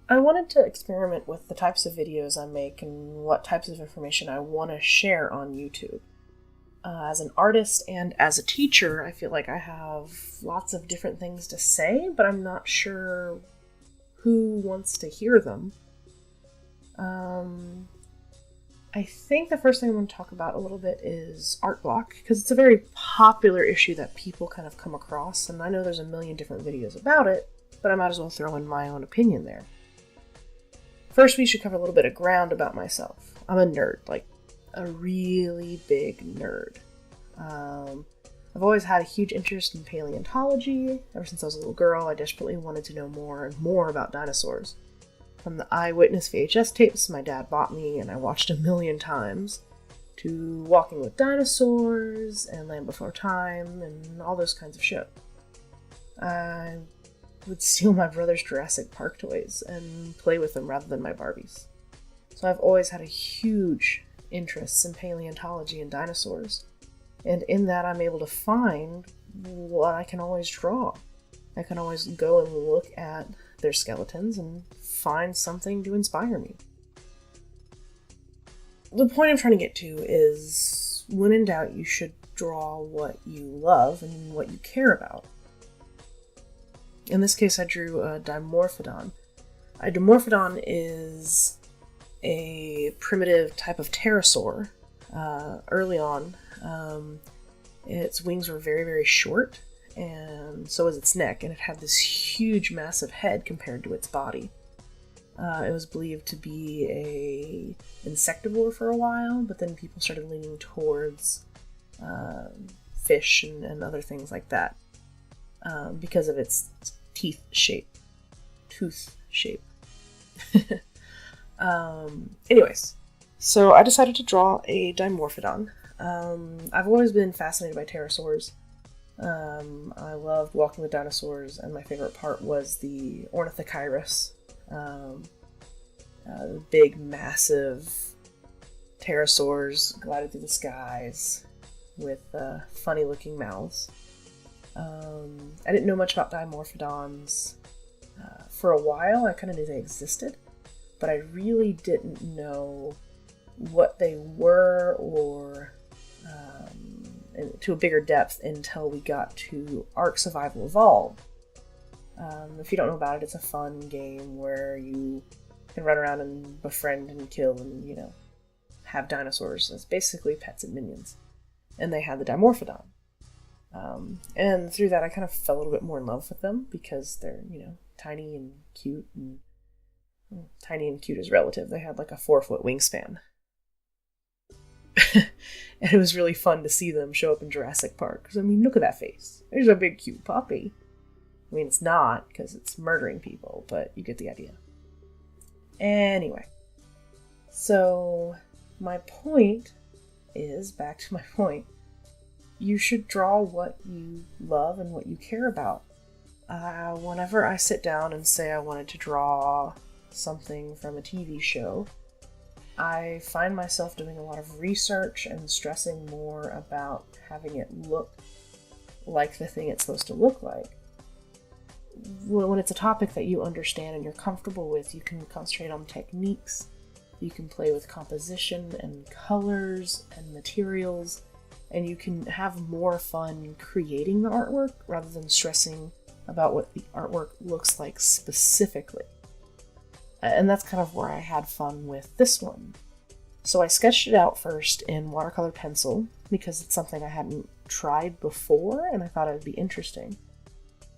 I wanted to experiment with the types of videos I make and what types of information I want to share on YouTube. As an artist and as a teacher, I feel like I have lots of different things to say, but I'm not sure who wants to hear them. I think the first thing I'm going to talk about a little bit is art block, because it's a very popular issue that people kind of come across, and I know there's a million different videos about it, but I might as well throw in my own opinion there. First, we should cover a little bit of ground about myself. I'm a nerd, like a really big nerd. I've always had a huge interest in paleontology. Ever since I was a little girl, I desperately wanted to know more and more about dinosaurs. From the Eyewitness VHS tapes my dad bought me and I watched a million times, to Walking with Dinosaurs and Land Before Time and all those kinds of shows. I would steal my brother's Jurassic Park toys and play with them rather than my Barbies. So I've always had a huge interest in paleontology and dinosaurs. And in that, I'm able to find what I can always draw. I can always go and look at their skeletons and find something to inspire me. The point I'm trying to get to is, when in doubt, you should draw what you love and what you care about. In this case, I drew a Dimorphodon. A Dimorphodon is a primitive type of pterosaur. Early on, its wings were very, very short, and so was its neck, and it had this huge, massive head compared to its body. It was believed to be a insectivore for a while, but then people started leaning towards fish and other things like that because of its tooth shape. Anyways, so I decided to draw a Dimorphodon. I've always been fascinated by pterosaurs. I loved Walking with Dinosaurs, and my favorite part was the Ornithochirus. The big, massive pterosaurs glided through the skies with funny-looking mouths. I didn't know much about Dimorphodons. For a while, I kind of knew they existed, but I really didn't know what they were or to a bigger depth until we got to Ark Survival Evolved. If you don't know about it, it's a fun game where you can run around and befriend and kill and, have dinosaurs. It's basically pets and minions. And they had the Dimorphodon. And through that, I kind of fell a little bit more in love with them because they're, tiny and cute. And tiny and cute is relative. They had like a 4-foot wingspan. And it was really fun to see them show up in Jurassic Park. Because, look at that face. There's a big, cute puppy. It's not, because it's murdering people, but you get the idea. Anyway. So, my point is, back to my point, you should draw what you love and what you care about. Whenever I sit down and say I wanted to draw something from a TV show, I find myself doing a lot of research and stressing more about having it look like the thing it's supposed to look like. When it's a topic that you understand and you're comfortable with, you can concentrate on techniques, you can play with composition and colors and materials, and you can have more fun creating the artwork rather than stressing about what the artwork looks like specifically. And that's kind of where I had fun with this one. So I sketched it out first in watercolor pencil because it's something I hadn't tried before and I thought it would be interesting.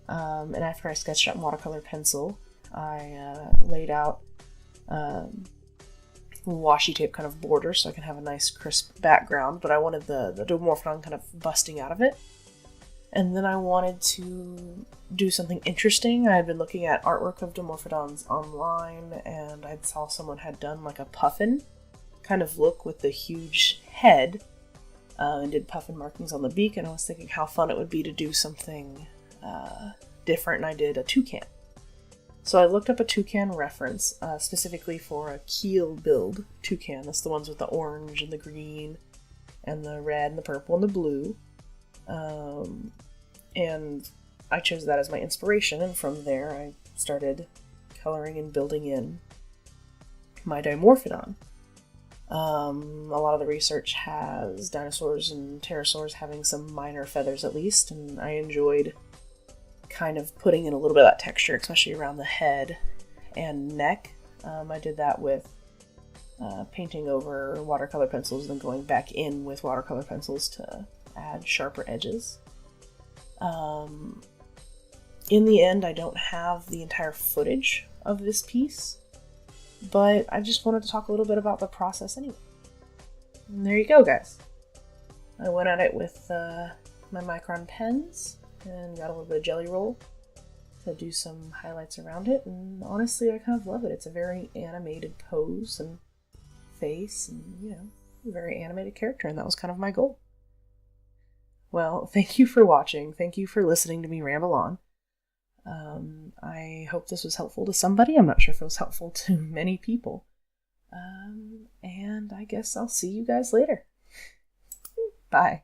And after I sketched out in watercolor pencil, I laid out washi tape kind of border so I can have a nice crisp background, but I wanted the Dimorphodon kind of busting out of it. And then I wanted to do something interesting. I had been looking at artwork of Dimorphodons online, and I saw someone had done like a puffin kind of look with the huge head, and did puffin markings on the beak, and I was thinking how fun it would be to do something different, and I did a toucan. So I looked up a toucan reference, specifically for a keel build toucan. That's the ones with the orange and the green, and the red and the purple and the blue. And I chose that as my inspiration, and from there I started coloring and building in my Dimorphodon. A lot of the research has dinosaurs and pterosaurs having some minor feathers at least, and I enjoyed kind of putting in a little bit of that texture, especially around the head and neck. I did that with painting over watercolor pencils and then going back in with watercolor pencils to add sharper edges. In the end, I don't have the entire footage of this piece, but I just wanted to talk a little bit about the process anyway. And there you go, guys. I went at it with my Micron pens and got a little bit of jelly roll to do some highlights around it, and honestly, I kind of love it. It's a very animated pose and face, and, you know, a very animated character, and that was kind of my goal. Well, thank you for watching. Thank you for listening to me ramble on. I hope this was helpful to somebody. I'm not sure if it was helpful to many people. And I guess I'll see you guys later. Bye.